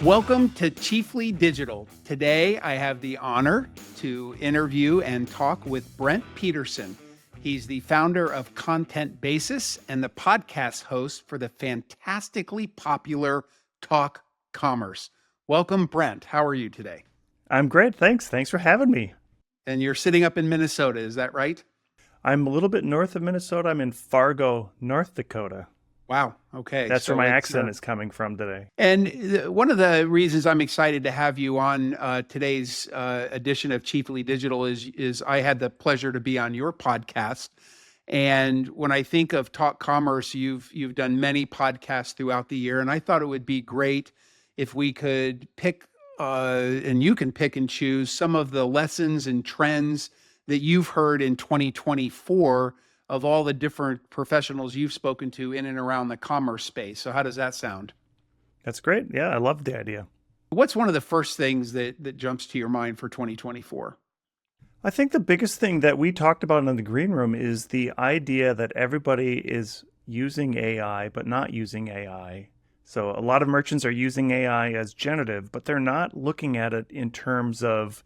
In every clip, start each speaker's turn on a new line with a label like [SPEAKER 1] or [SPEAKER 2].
[SPEAKER 1] Welcome to Chiefly Digital. Today, I have the honor to interview and talk with Brent Peterson. He's the founder of ContentBasis and the podcast host for the fantastically popular Talk Commerce. Welcome, Brent. How are you today?
[SPEAKER 2] I'm great. Thanks. Thanks for having me.
[SPEAKER 1] And you're sitting up in Minnesota, is that right?
[SPEAKER 2] I'm a little bit north of Minnesota. I'm in Fargo, North Dakota.
[SPEAKER 1] Wow. Okay.
[SPEAKER 2] That's where my accent is coming from today.
[SPEAKER 1] And one of the reasons I'm excited to have you on today's edition of Chiefly Digital is I had the pleasure to be on your podcast. And when I think of Talk Commerce, you've done many podcasts throughout the year, and I thought it would be great if we could pick and you can pick and choose some of the lessons and trends that you've heard in 2024 of all the different professionals you've spoken to in and around the commerce space. So how does that sound?
[SPEAKER 2] That's great. Yeah, I love the idea.
[SPEAKER 1] What's one of the first things that jumps to your mind for 2024?
[SPEAKER 2] I think the biggest thing that we talked about in the green room is the idea that everybody is using AI, but not using AI. So a lot of merchants are using AI as generative, but they're not looking at it in terms of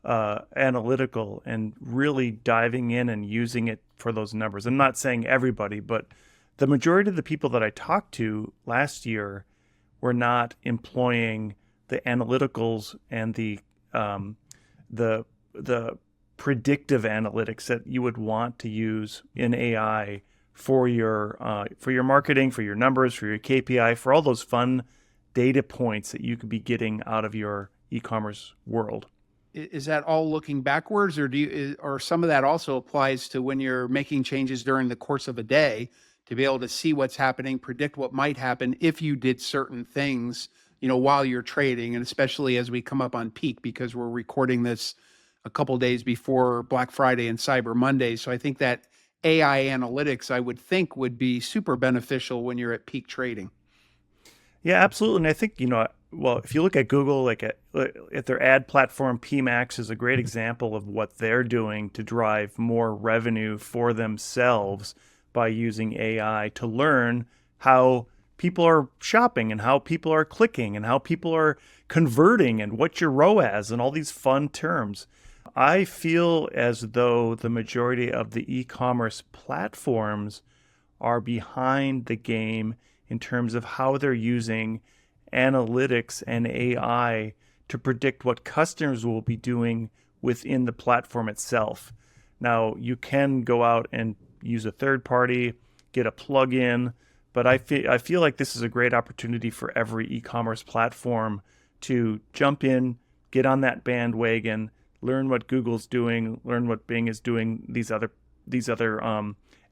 [SPEAKER 2] analytical and really diving in and using it for those numbers. I'm not saying everybody, but the majority of the people that I talked to last year were not employing the analyticals and the predictive analytics that you would want to use in AI for your marketing, for your numbers, for your KPI, for all those fun data points that you could be getting out of your e-commerce world.
[SPEAKER 1] Is that all looking backwards, or some of that also applies to when you're making changes during the course of a day to be able to see what's happening, predict what might happen if you did certain things, while you're trading, and especially as we come up on peak, because we're recording this a couple days before Black Friday and Cyber Monday. So I think that AI analytics, I would think, would be super beneficial when you're at peak trading.
[SPEAKER 2] Yeah, absolutely. And I think, well, if you look at Google, at their ad platform, PMax is a great example of what they're doing to drive more revenue for themselves by using AI to learn how people are shopping and how people are clicking and how people are converting and what's your ROAS and all these fun terms. I feel as though the majority of the e-commerce platforms are behind the game in terms of how they're using analytics and AI to predict what customers will be doing within the platform itself. Now, you can go out and use a third party, get a plugin, but I feel like this is a great opportunity for every e-commerce platform to jump in, get on that bandwagon, learn what Google's doing, learn what Bing is doing, these other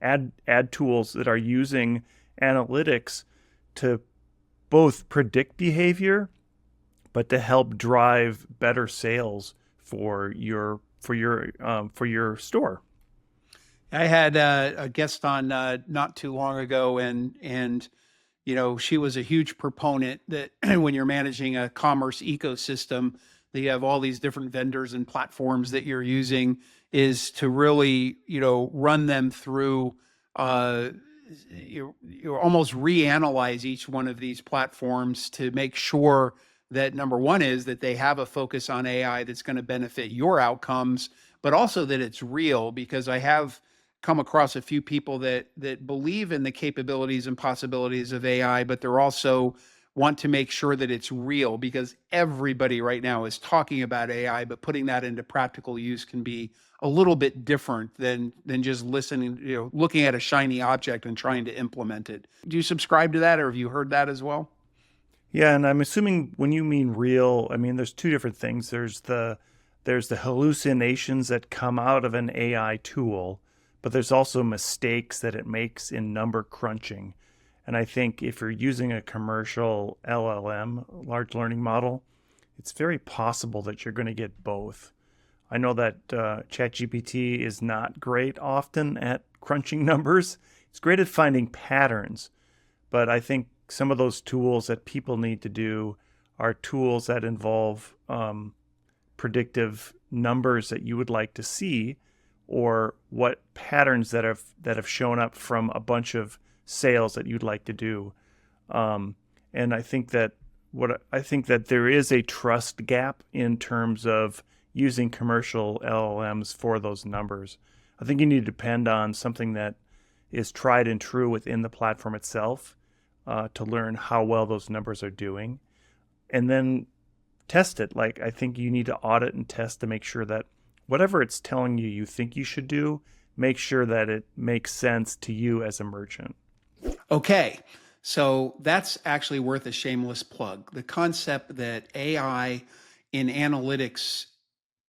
[SPEAKER 2] ad tools that are using analytics to both predict behavior, but to help drive better sales for your store.
[SPEAKER 1] I had a guest on not too long ago, and she was a huge proponent that when you're managing a commerce ecosystem, that you have all these different vendors and platforms that you're using, is to really run them through. You almost reanalyze each one of these platforms to make sure that number one is that they have a focus on AI that's going to benefit your outcomes, but also that it's real, because I have come across a few people that believe in the capabilities and possibilities of AI, but they're also want to make sure that it's real, because everybody right now is talking about AI, but putting that into practical use can be a little bit different than just listening, looking at a shiny object and trying to implement it. Do you subscribe to that, or have you heard that as well?
[SPEAKER 2] Yeah, and I'm assuming when you mean real, I mean there's two different things. There's the hallucinations that come out of an AI tool, but there's also mistakes that it makes in number crunching. And I think if you're using a commercial LLM, large learning model, it's very possible that you're going to get both. I know that ChatGPT is not great often at crunching numbers. It's great at finding patterns, but I think some of those tools that people need to do are tools that involve predictive numbers that you would like to see, or what patterns that have shown up from a bunch of sales that you'd like to do. And I think that there is a trust gap in terms of using commercial LLMs for those numbers. I think you need to depend on something that is tried and true within the platform itself to learn how well those numbers are doing, and then test it. Like, I think you need to audit and test to make sure that whatever it's telling you you think you should do, make sure that it makes sense to you as a merchant.
[SPEAKER 1] Okay. So that's actually worth a shameless plug. The concept that AI in analytics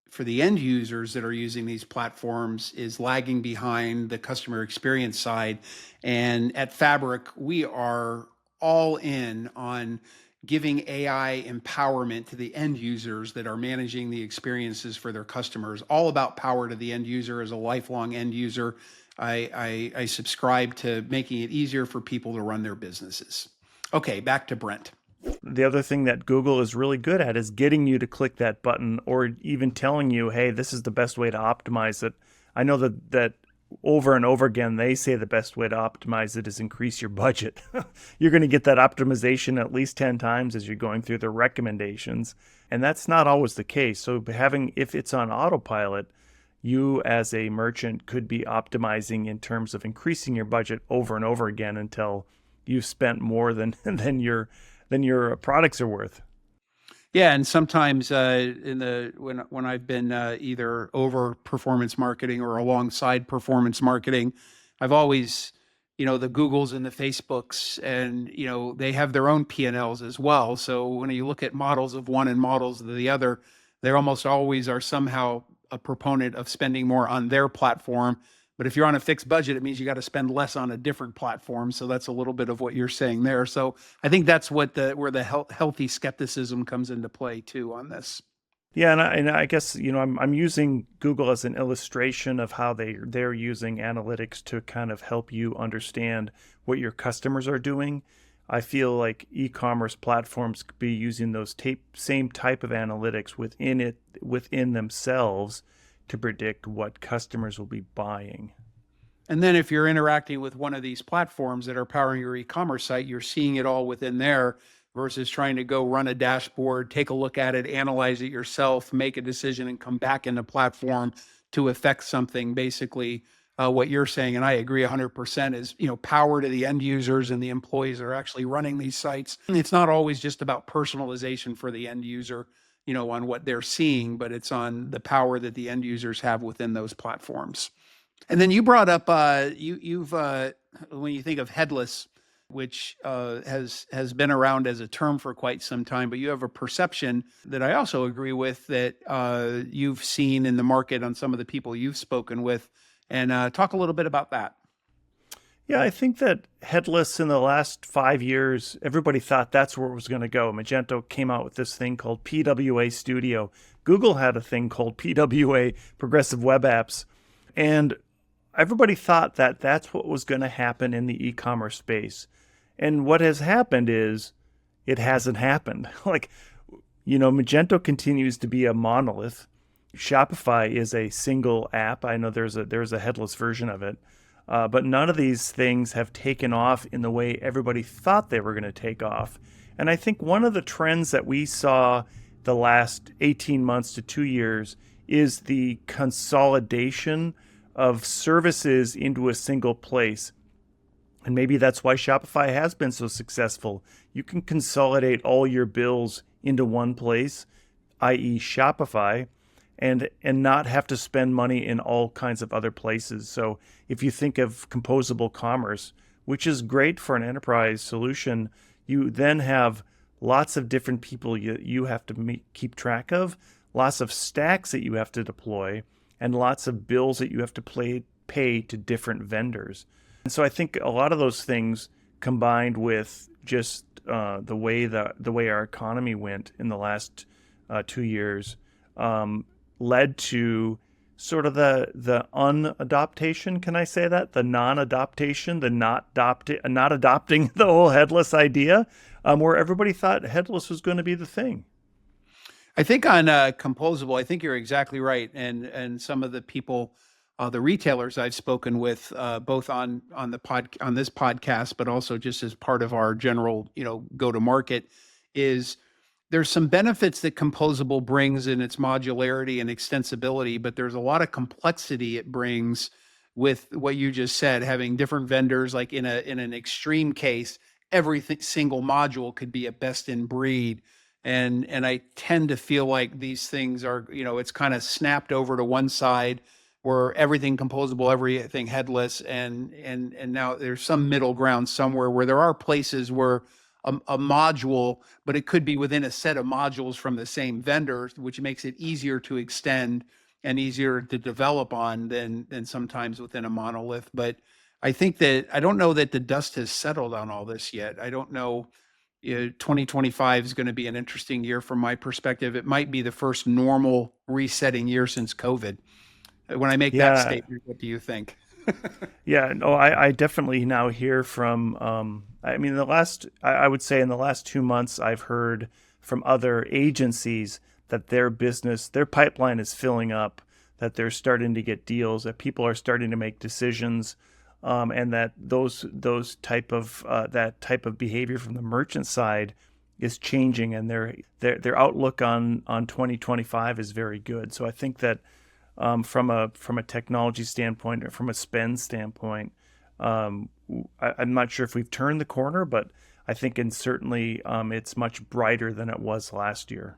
[SPEAKER 1] for the end users that are using these platforms is lagging behind the customer experience side. And at Fabric, we are all in on giving AI empowerment to the end users that are managing the experiences for their customers. All about power to the end user. As a lifelong end user, I subscribe to making it easier for people to run their businesses. Okay, back to Brent.
[SPEAKER 2] The other thing that Google is really good at is getting you to click that button, or even telling you, hey, this is the best way to optimize it. I know that over and over again, they say the best way to optimize it is increase your budget. You're going to get that optimization at least 10 times as you're going through the recommendations. And that's not always the case. So if it's on autopilot, you as a merchant could be optimizing in terms of increasing your budget over and over again until you've spent more than your products are worth.
[SPEAKER 1] Yeah, and sometimes when I've been either over performance marketing or alongside performance marketing, I've always, the Googles and the Facebooks, and they have their own P&Ls as well. So when you look at models of one and models of the other, they almost always are somehow a proponent of spending more on their platform. But if you're on a fixed budget, it means you got to spend less on a different platform. So that's a little bit of what you're saying there. So I think that's where the healthy skepticism comes into play too on this.
[SPEAKER 2] Yeah, and I guess I'm using Google as an illustration of how they're using analytics to kind of help you understand what your customers are doing. I feel like e-commerce platforms could be using those same type of analytics within themselves to predict what customers will be buying.
[SPEAKER 1] And then if you're interacting with one of these platforms that are powering your e-commerce site, you're seeing it all within there versus trying to go run a dashboard, take a look at it, analyze it yourself, make a decision, and come back in the platform to affect something. Basically, what you're saying, and I agree 100%, is power to the end users and the employees that are actually running these sites. It's not always just about personalization for the end user, on what they're seeing, but it's on the power that the end users have within those platforms. And then you brought up you've when you think of headless, which has been around as a term for quite some time, but you have a perception that I also agree with that you've seen in the market on some of the people you've spoken with, and talk a little bit about that.
[SPEAKER 2] Yeah, I think that headless in the last 5 years, everybody thought that's where it was going to go. Magento came out with this thing called PWA Studio. Google had a thing called PWA, Progressive Web Apps. And everybody thought that that's what was going to happen in the e-commerce space. And what has happened is it hasn't happened. Magento continues to be a monolith. Shopify is a single app. I know there's a headless version of it. But none of these things have taken off in the way everybody thought they were going to take off. And I think one of the trends that we saw the last 18 months to 2 years is the consolidation of services into a single place. And maybe that's why Shopify has been so successful. You can consolidate all your bills into one place, i.e. Shopify, and not have to spend money in all kinds of other places. So if you think of composable commerce, which is great for an enterprise solution, you then have lots of different people you have to keep track of, lots of stacks that you have to deploy, and lots of bills that you have to pay to different vendors. And so I think a lot of those things combined with just the way our economy went in the last 2 years led to sort of the unadoptation. Can I say that? The non-adoptation, the not adopting the whole headless idea, where everybody thought headless was going to be the thing.
[SPEAKER 1] I think on composable, I think you're exactly right. And some of the people the retailers I've spoken with, both on this podcast, but also just as part of our general, go to market, is there's some benefits that composable brings in its modularity and extensibility, but there's a lot of complexity it brings with what you just said, having different vendors. Like in an extreme case, single module could be a best in breed. And I tend to feel like these things are, it's kind of snapped over to one side where everything composable, everything headless, and now there's some middle ground somewhere where there are places where a module, but it could be within a set of modules from the same vendor, which makes it easier to extend and easier to develop on than sometimes within a monolith. But I don't know that the dust has settled on all this yet. I don't know. 2025 is going to be an interesting year from my perspective. It might be the first normal resetting year since COVID. When I make that
[SPEAKER 2] Yeah,
[SPEAKER 1] statement, what do you think?
[SPEAKER 2] yeah, no, I definitely now hear from, I mean, I would say in the last 2 months, I've heard from other agencies that their pipeline is filling up, that they're starting to get deals, that people are starting to make decisions, and that that type of behavior from the merchant side is changing, and their outlook on 2025 is very good. So I think that from a technology standpoint or from a spend standpoint, I'm not sure if we've turned the corner, but I think certainly it's much brighter than it was last year.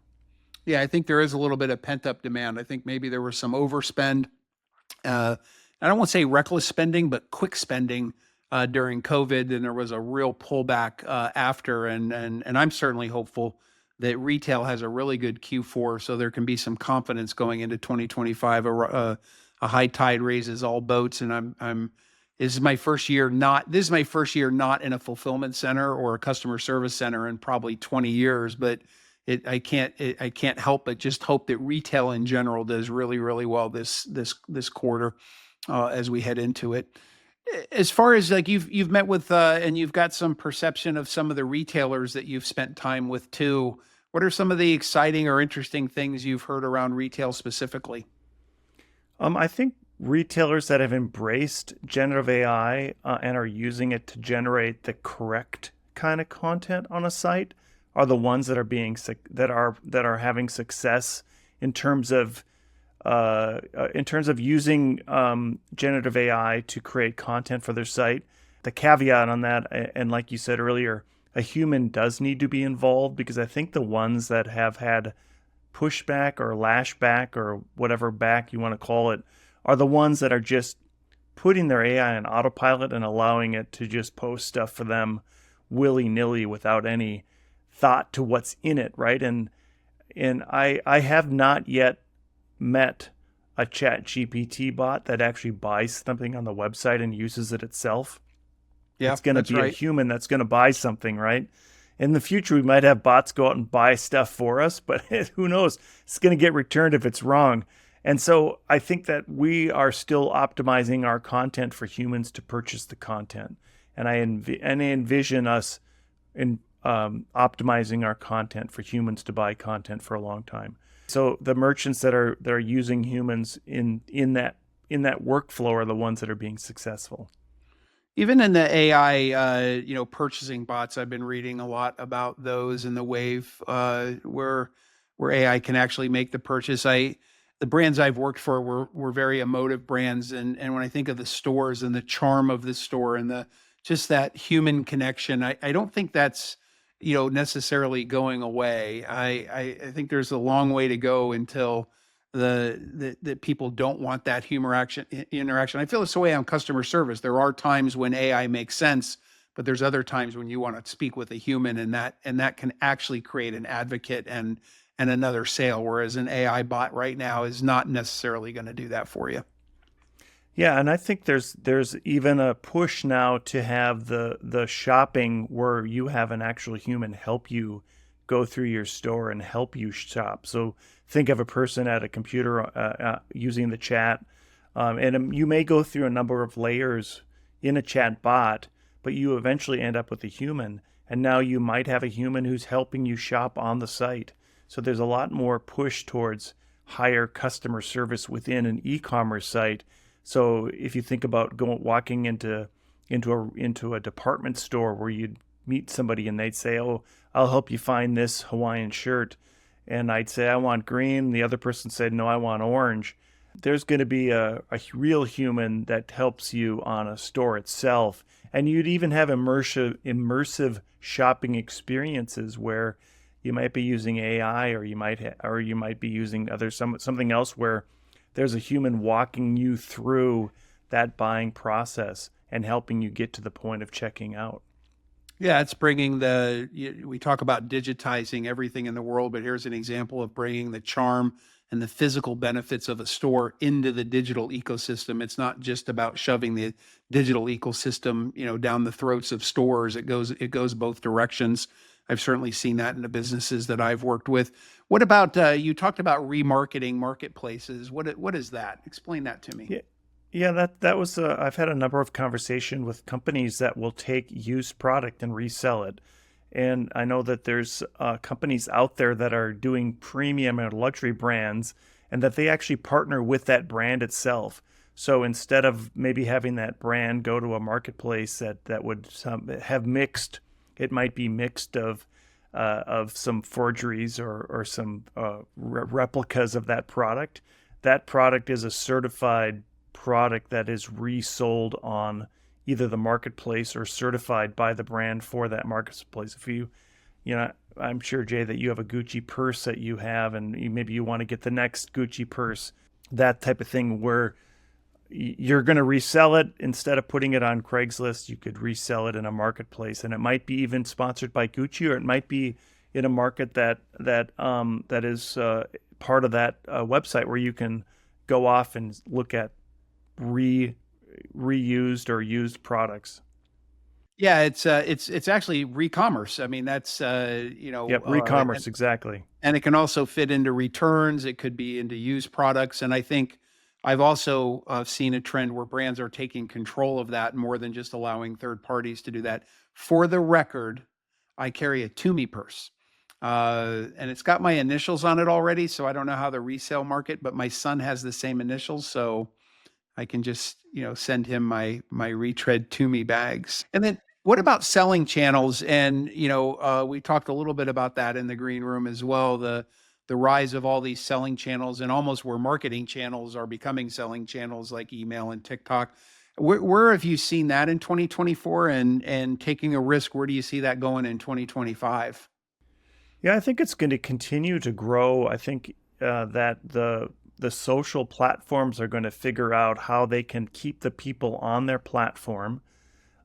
[SPEAKER 1] Yeah, I think there is a little bit of pent up demand. I think maybe there was some overspend. Uh, I don't want to say reckless spending, but quick spending during COVID, and there was a real pullback after. And I'm certainly hopeful that retail has a really good Q4, so there can be some confidence going into 2025. A high tide raises all boats, and I'm this is my first year not in a fulfillment center or a customer service center in probably 20 years, but I can't help but just hope that retail in general does really, really well this quarter as we head into it. As far as like you've met with and you've got some perception of some of the retailers that you've spent time with too. What are some of the exciting or interesting things you've heard around retail specifically?
[SPEAKER 2] I think retailers that have embraced generative AI and are using it to generate the correct kind of content on a site are the ones that are that are having success in terms of using generative AI to create content for their site. The caveat on that, and like you said earlier, a human does need to be involved, because I think the ones that have had pushback or lashback or whatever back you want to call it are the ones that are just putting their AI on autopilot and allowing it to just post stuff for them willy-nilly without any thought to what's in it, right? And I have not yet met a chat GPT bot that actually buys something on the website and uses it itself.
[SPEAKER 1] Yeah,
[SPEAKER 2] It's going to
[SPEAKER 1] that's
[SPEAKER 2] be a
[SPEAKER 1] right.
[SPEAKER 2] human that's going to buy something, right? In the future, we might have bots go out and buy stuff for us, but who knows? It's going to get returned if it's wrong. And so I think that we are still optimizing our content for humans to purchase the content. And I envision us in optimizing our content for humans to buy content for a long time. So the merchants that are using humans in that workflow are the ones that are being successful.
[SPEAKER 1] Even in the AI, purchasing bots, I've been reading a lot about those and the wave where AI can actually make the purchase. The brands I've worked for were very emotive brands, and when I think of the stores and the charm of the store and the just that human connection, I don't think that's necessarily going away. I think there's a long way to go until that people don't want that interaction. I feel this way on customer service. There are times when AI makes sense, but there's other times when you want to speak with a human, and that can actually create an advocate and another sale, whereas an AI bot right now is not necessarily going to do that for you.
[SPEAKER 2] Yeah, and I think there's even a push now to have the shopping where you have an actual human help you go through your store and help you shop. So think of a person at a computer using the chat, and you may go through a number of layers in a chat bot, but you eventually end up with a human, and now you might have a human who's helping you shop on the site. So there's a lot more push towards higher customer service within an e-commerce site So if you think about walking into a department store where you'd meet somebody and they'd say, "Oh, I'll help you find this Hawaiian shirt," and I'd say, "I want green." The other person said, "No, I want orange." There's going to be a real human that helps you on a store itself, and you'd even have immersive shopping experiences where you might be using AI, or you might be using something else where there's a human walking you through that buying process and helping you get to the point of checking out.
[SPEAKER 1] Yeah, it's bringing we talk about digitizing everything in the world, but here's an example of bringing the charm and the physical benefits of a store into the digital ecosystem. It's not just about shoving the digital ecosystem, down the throats of stores. It goes both directions. I've certainly seen that in the businesses that I've worked with. What about you talked about remarketing marketplaces? What is that? Explain that to me.
[SPEAKER 2] Yeah, yeah, that was. I've had a number of conversations with companies that will take used product and resell it, and I know that there's companies out there that are doing premium or luxury brands, and that they actually partner with that brand itself. So instead of maybe having that brand go to a marketplace that would have mixed, it might be mixed of some forgeries or some replicas of that product. That product is a certified product that is resold on either the marketplace or certified by the brand for that marketplace. I'm sure, Jay, that you have a Gucci purse that you have, and maybe you want to get the next Gucci purse, that type of thing, where you're going to resell it. Instead of putting it on Craigslist, you could resell it in a marketplace, and it might be even sponsored by Gucci, or it might be in a market that is part of that website where you can go off and look at reused or used products.
[SPEAKER 1] Yeah, it's actually re-commerce. I mean, that's
[SPEAKER 2] Yep, re-commerce, exactly.
[SPEAKER 1] and it can also fit into returns. It could be into used products. And I think I've also seen a trend where brands are taking control of that more than just allowing third parties to do that. For the record, I carry a Toomey purse, and it's got my initials on it already. So I don't know how the resale market, but my son has the same initials, so I can just send him my retread Toomey bags. And then what about selling channels? And we talked a little bit about that in the green room as well. The rise of all these selling channels, and almost where marketing channels are becoming selling channels like email and TikTok. Where have you seen that in 2024, and taking a risk? Where do you see that going in 2025?
[SPEAKER 2] Yeah, I think it's going to continue to grow. I think that the social platforms are going to figure out how they can keep the people on their platform,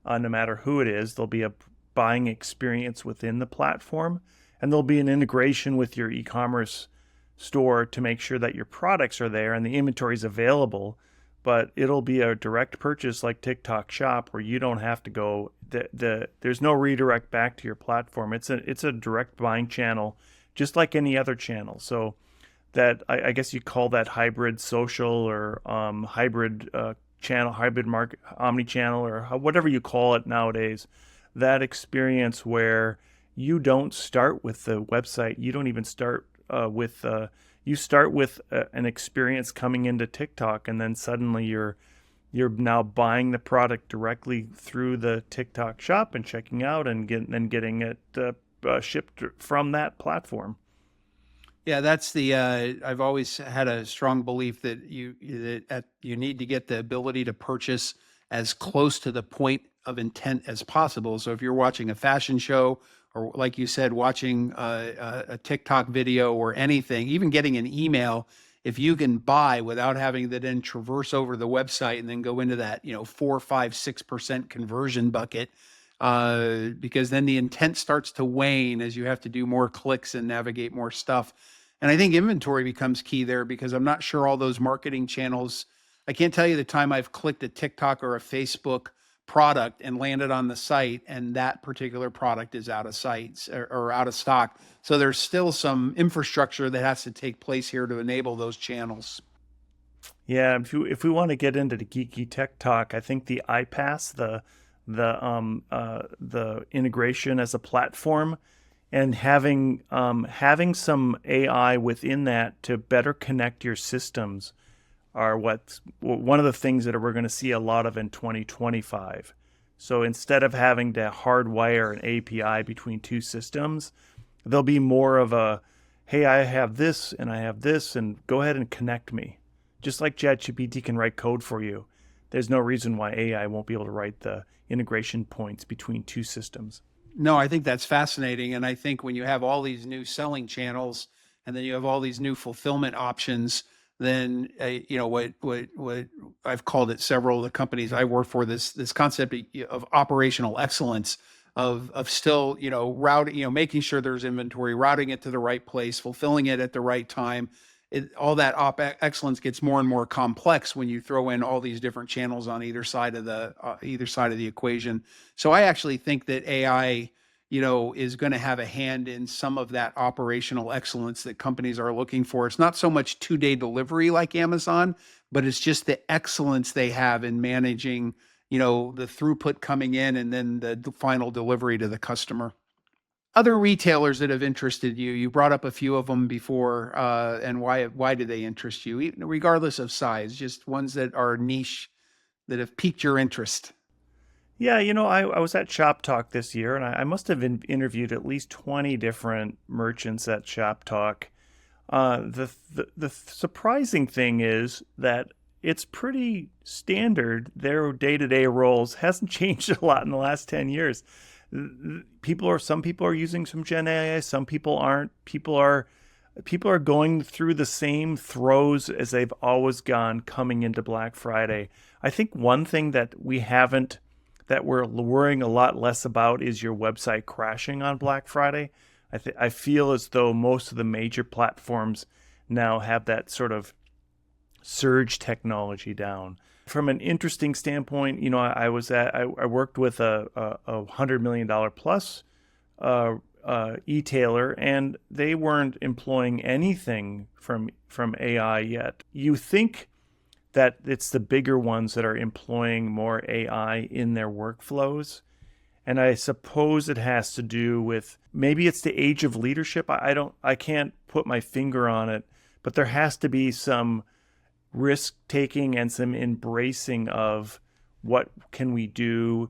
[SPEAKER 2] no matter who it is. There'll be a buying experience within the platform, and there'll be an integration with your e-commerce store to make sure that your products are there and the inventory is available. But it'll be a direct purchase like TikTok Shop, where you don't have to go. There's no redirect back to your platform. It's a direct buying channel, just like any other channel. So that I guess you call that hybrid social, or hybrid channel, hybrid market, omni-channel, or whatever you call it nowadays. That experience where you don't start with the website, you don't even start you start with an experience coming into TikTok, and then suddenly you're now buying the product directly through the TikTok shop and checking out and getting it shipped from that platform.
[SPEAKER 1] Yeah, that's I've always had a strong belief that you need to get the ability to purchase as close to the point of intent as possible. So if you're watching a fashion show, or like you said, watching a TikTok video or anything, even getting an email, if you can buy without having to then traverse over the website and then go into that 4, 5, 6% conversion bucket, because then the intent starts to wane as you have to do more clicks and navigate more stuff. And I think inventory becomes key there, because I'm not sure all those marketing channels. I can't tell you the time I've clicked a TikTok or a Facebook product and landed on the site, and that particular product is out of sight, or out of stock. So there's still some infrastructure that has to take place here to enable those channels.
[SPEAKER 2] Yeah, if we want to get into the geeky tech talk, I think the iPass, the integration as a platform, and having some AI within that to better connect your systems are one of the things that we're going to see a lot of in 2025. So instead of having to hardwire an API between two systems, there'll be more of a, hey, I have this and go ahead and connect me. Just like ChatGPT can write code for you, there's no reason why AI won't be able to write the integration points between two systems.
[SPEAKER 1] No, I think that's fascinating. And I think when you have all these new selling channels and then you have all these new fulfillment options, then what I've called it, several of the companies I work for, this concept of operational excellence, of still, routing, making sure there's inventory, routing it to the right place, fulfilling it at the right time. All that excellence gets more and more complex when you throw in all these different channels on either side of the equation. So I actually think that AI, is going to have a hand in some of that operational excellence that companies are looking for. It's not so much 2-day delivery like Amazon, but it's just the excellence they have in managing, the throughput coming in and then the final delivery to the customer. Other retailers that have interested you, you brought up a few of them before, and why do they interest you, regardless of size, just ones that are niche that have piqued your interest?
[SPEAKER 2] Yeah, I was at Shop Talk this year, and I must have interviewed at least 20 different merchants at Shop Talk. The surprising thing is that it's pretty standard. Their day-to-day roles hasn't changed a lot in the last 10 years. Some people are using some Gen AI, some people aren't. People are going through the same throes as they've always gone coming into Black Friday. I think one thing that we're worrying a lot less about is your website crashing on Black Friday. I feel as though most of the major platforms now have that sort of surge technology down. From an interesting standpoint, I worked with a $100 million plus e-tailer, and they weren't employing anything from AI yet. You think that it's the bigger ones that are employing more AI in their workflows. And I suppose it has to do with, maybe it's the age of leadership. I can't put my finger on it, but there has to be some risk taking and some embracing of what can we do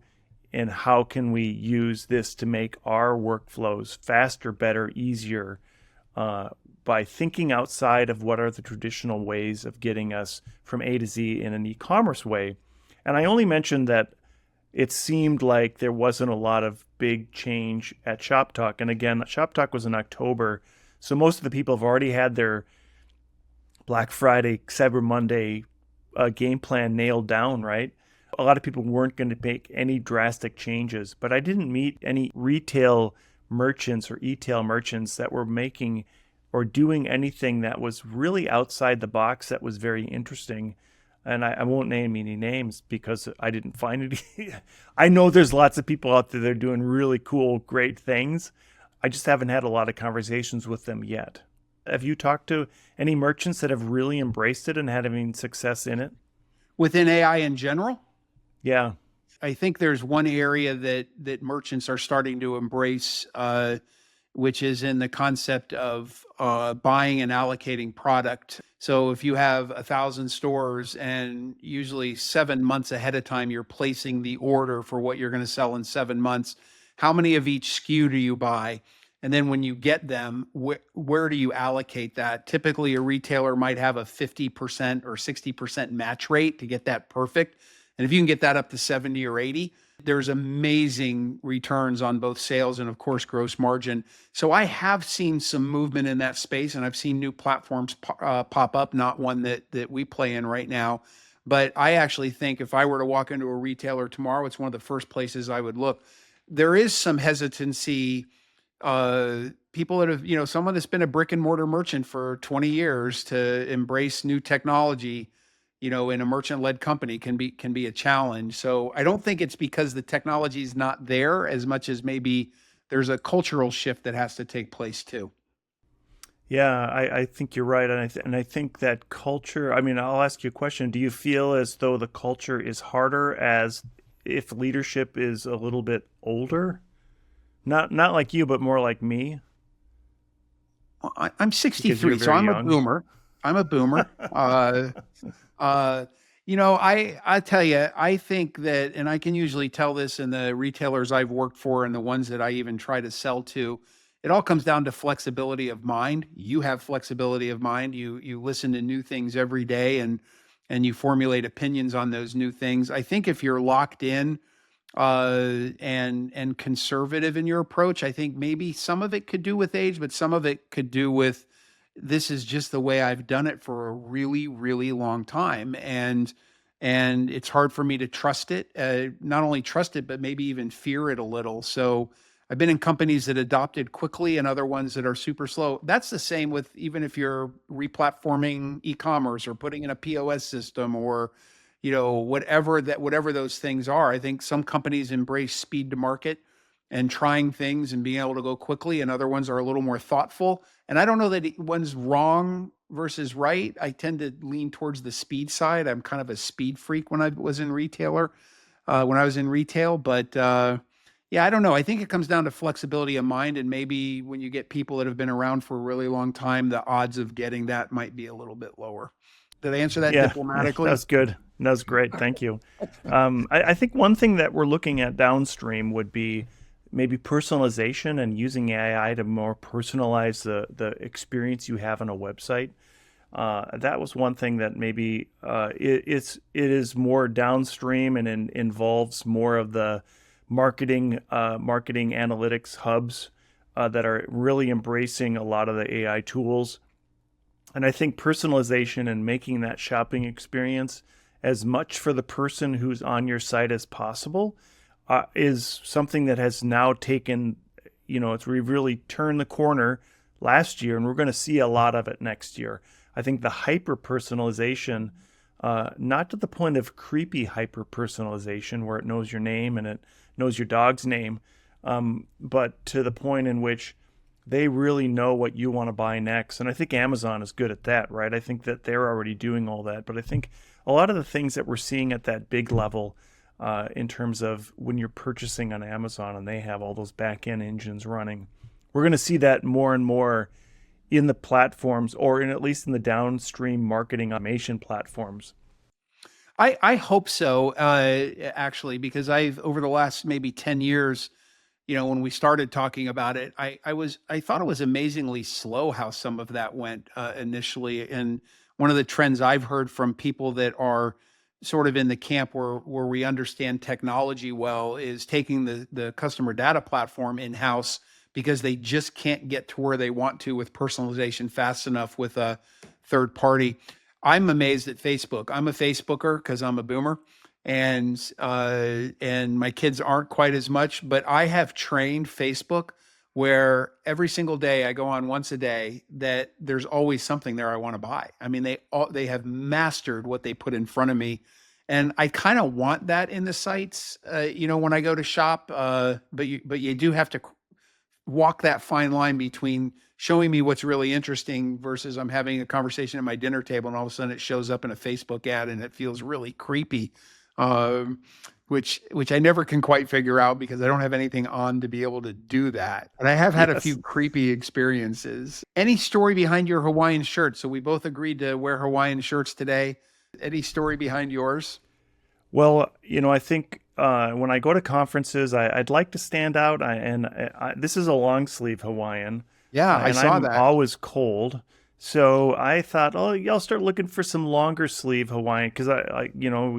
[SPEAKER 2] and how can we use this to make our workflows faster, better, easier, by thinking outside of what are the traditional ways of getting us from A to Z in an e-commerce way. And I only mentioned that it seemed like there wasn't a lot of big change at Shop Talk. And again, Shop Talk was in October, so most of the people have already had their Black Friday, Cyber Monday game plan nailed down, right? A lot of people weren't going to make any drastic changes, but I didn't meet any retail merchants or e-tail merchants that were making or doing anything that was really outside the box that was very interesting. And I won't name any names because I didn't find any. I know there's lots of people out there that are doing really cool, great things. I just haven't had a lot of conversations with them yet. Have you talked to any merchants that have really embraced it and had any success in it?
[SPEAKER 1] Within AI in general?
[SPEAKER 2] Yeah.
[SPEAKER 1] I think there's one area that merchants are starting to embrace, which is in the concept of buying and allocating product. So if you have 1,000 stores and usually 7 months ahead of time, you're placing the order for what you're going to sell in 7 months, how many of each SKU do you buy? And then when you get them, where do you allocate that? Typically, a retailer might have a 50% or 60% match rate to get that perfect. And if you can get that up to 70 or 80, there's amazing returns on both sales and, of course, gross margin. So I have seen some movement in that space, and I've seen new platforms pop up, not one that we play in right now. But I actually think if I were to walk into a retailer tomorrow, it's one of the first places I would look. There is some hesitancy. People that have, someone that's been a brick and mortar merchant for 20 years to embrace new technology, in a merchant-led company can be a challenge. So I don't think it's because the technology is not there as much as maybe there's a cultural shift that has to take place too.
[SPEAKER 2] Yeah, I think you're right. And I think that culture, I'll ask you a question. Do you feel as though the culture is harder as if leadership is a little bit older? Not like you, but more like me?
[SPEAKER 1] I'm 63, so I'm a boomer. I'm a boomer. Uh, I tell you, I think that, and I can usually tell this in the retailers I've worked for and the ones that I even try to sell to, it all comes down to flexibility of mind. You have flexibility of mind. You listen to new things every day, and you formulate opinions on those new things. I think if you're locked in and conservative in your approach, I think maybe some of it could do with age, but some of it could do with this is just the way I've done it for a really, really long time, and it's hard for me to trust it. Not only trust it, but maybe even fear it a little. So I've been in companies that adopted quickly and other ones that are super slow. That's the same with even if you're replatforming e-commerce or putting in a POS system or whatever those things are. I think some companies embrace speed to market and trying things and being able to go quickly, and other ones are a little more thoughtful. And I don't know that one's wrong versus right. I tend to lean towards the speed side. I'm kind of a speed freak when I was in retail, but yeah, I don't know. I think it comes down to flexibility of mind, and maybe when you get people that have been around for a really long time, the odds of getting that might be a little bit lower. Did I answer that
[SPEAKER 2] Yeah, that
[SPEAKER 1] diplomatically?
[SPEAKER 2] was good. That was great. Thank you. I think one thing that we're looking at downstream would be maybe personalization and using AI to more personalize the experience you have on a website. That was one thing that maybe it is more downstream and involves more of the marketing analytics hubs that are really embracing a lot of the AI tools. And I think personalization and making that shopping experience as much for the person who's on your site as possible is something that has now taken, we've really turned the corner last year, and we're going to see a lot of it next year. I think the hyper personalization, not to the point of creepy hyper personalization where it knows your name and it knows your dog's name, but to the point in which they really know what you want to buy next. And I think Amazon is good at that, right? I think that they're already doing all that. But I think a lot of the things that we're seeing at that big level in terms of when you're purchasing on Amazon and they have all those back-end engines running, we're going to see that more and more in the platforms, or at least in the downstream marketing automation platforms.
[SPEAKER 1] I hope so, actually, because I've over the last maybe 10 years, when we started talking about it, I thought it was amazingly slow how some of that went initially. And one of the trends I've heard from people that are sort of in the camp where we understand technology well is taking the customer data platform in house because they just can't get to where they want to with personalization fast enough with a third party. I'm amazed at Facebook. I'm a Facebooker because I'm a boomer, and my kids aren't quite as much. But I have trained Facebook where every single day I go on once a day that there's always something there I want to buy. I mean, they have mastered what they put in front of me, and I kind of want that in the sites. When I go to shop, but you do have to walk that fine line between showing me what's really interesting versus I'm having a conversation at my dinner table and all of a sudden it shows up in a Facebook ad and it feels really creepy, um, which I never can quite figure out because I don't have anything on to be able to do that. And I have had a
[SPEAKER 2] Yes.
[SPEAKER 1] few creepy experiences. Any story behind your Hawaiian shirt? So we both agreed to wear Hawaiian shirts today. Any story behind yours?
[SPEAKER 2] Well, I think when I go to conferences, I'd like to stand out. This is a long sleeve Hawaiian,
[SPEAKER 1] Yeah, I
[SPEAKER 2] and
[SPEAKER 1] saw
[SPEAKER 2] I'm
[SPEAKER 1] that.
[SPEAKER 2] always cold. So I thought, oh, yeah, I'll start looking for some longer sleeve Hawaiian because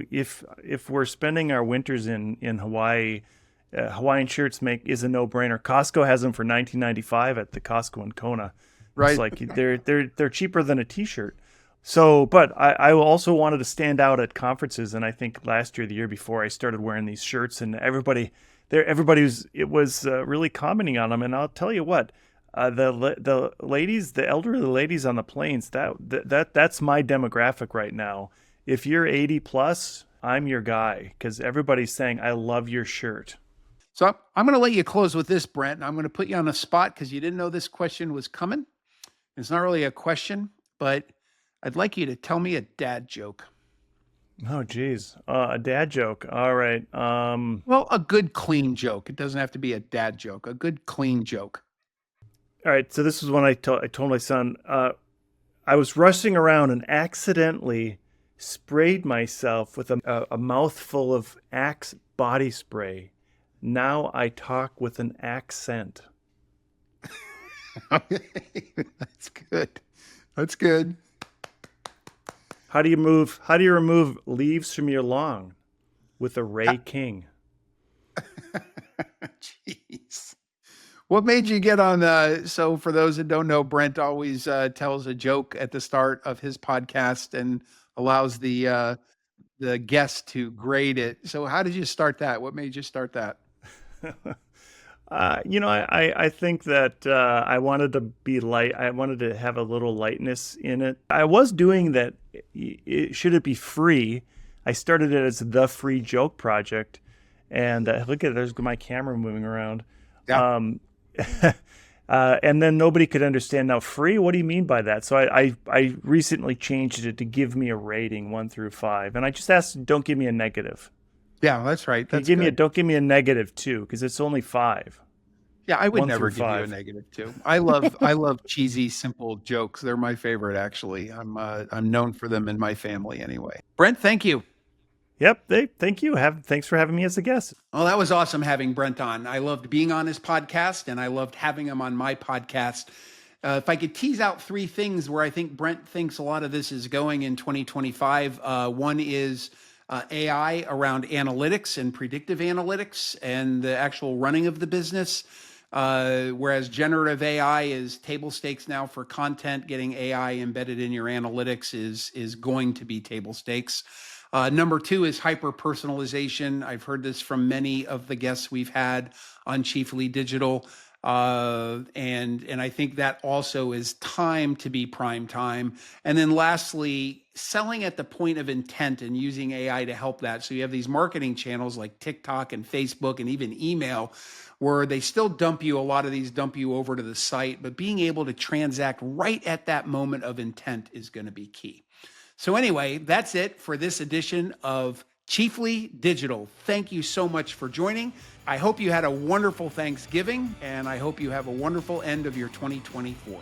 [SPEAKER 2] if we're spending our winters in Hawaii, Hawaiian shirts is a no brainer. Costco has them for $19.95 at the Costco in Kona. It's
[SPEAKER 1] Right.
[SPEAKER 2] like they're cheaper than a T-shirt. So, but I also wanted to stand out at conferences, and I think last year, the year before, I started wearing these shirts, and everybody was really commenting on them. And I'll tell you what, the ladies, the elderly ladies on the planes, that's my demographic right now. If you're 80 plus, I'm your guy because everybody's saying I love your shirt.
[SPEAKER 1] So I'm going to let you close with this, Brent. And I'm going to put you on the spot because you didn't know this question was coming. It's not really a question, but I'd like you to tell me a dad joke.
[SPEAKER 2] Oh, geez, a dad joke. All right.
[SPEAKER 1] Well, a good, clean joke. It doesn't have to be a dad joke, a good, clean joke.
[SPEAKER 2] All right. So this is when I told my son. I was rushing around and accidentally sprayed myself with a mouthful of Axe body spray. Now I talk with an accent.
[SPEAKER 1] That's good. That's good.
[SPEAKER 2] How do you remove leaves from your lawn? With a Ray King.
[SPEAKER 1] Jeez. What made you get on so for those that don't know, Brent always tells a joke at the start of his podcast and allows the guest to grade it. So how did you start that? What made you start that?
[SPEAKER 2] I think that I wanted to be light. I wanted to have a little lightness in it. I was doing that. Should it be free? I started it as the Free Joke Project. And look at it, there's my camera moving around.
[SPEAKER 1] Yeah.
[SPEAKER 2] And then nobody could understand. Now, free? What do you mean by that? So I recently changed it to give me a rating 1 through 5. And I just asked, don't give me a negative.
[SPEAKER 1] Yeah, that's right. That's
[SPEAKER 2] don't give me a negative 2 because it's only 5.
[SPEAKER 1] Yeah, I would
[SPEAKER 2] 1
[SPEAKER 1] never
[SPEAKER 2] through
[SPEAKER 1] give you a
[SPEAKER 2] 5.
[SPEAKER 1] negative 2. I love cheesy, simple jokes. They're my favorite, actually. I'm known for them in my family anyway. Brent, thank you.
[SPEAKER 2] Yep. Thank you. Thanks for having me as a guest.
[SPEAKER 1] Oh, that was awesome having Brent on. I loved being on his podcast, and I loved having him on my podcast. If I could tease out 3 things where I think Brent thinks a lot of this is going in 2025, one is AI around analytics and predictive analytics and the actual running of the business. Whereas generative AI is table stakes now for content, getting AI embedded in your analytics is going to be table stakes. Number 2 is hyper-personalization. I've heard this from many of the guests we've had on Chiefly Digital. And I think that also is time to be prime time. And then lastly, selling at the point of intent and using AI to help that. So you have these marketing channels like TikTok and Facebook and even email where they still dump you over to the site, but being able to transact right at that moment of intent is going to be key. So anyway, that's it for this edition of Chiefly Digital. Thank you so much for joining. I hope you had a wonderful Thanksgiving, and I hope you have a wonderful end of your 2024.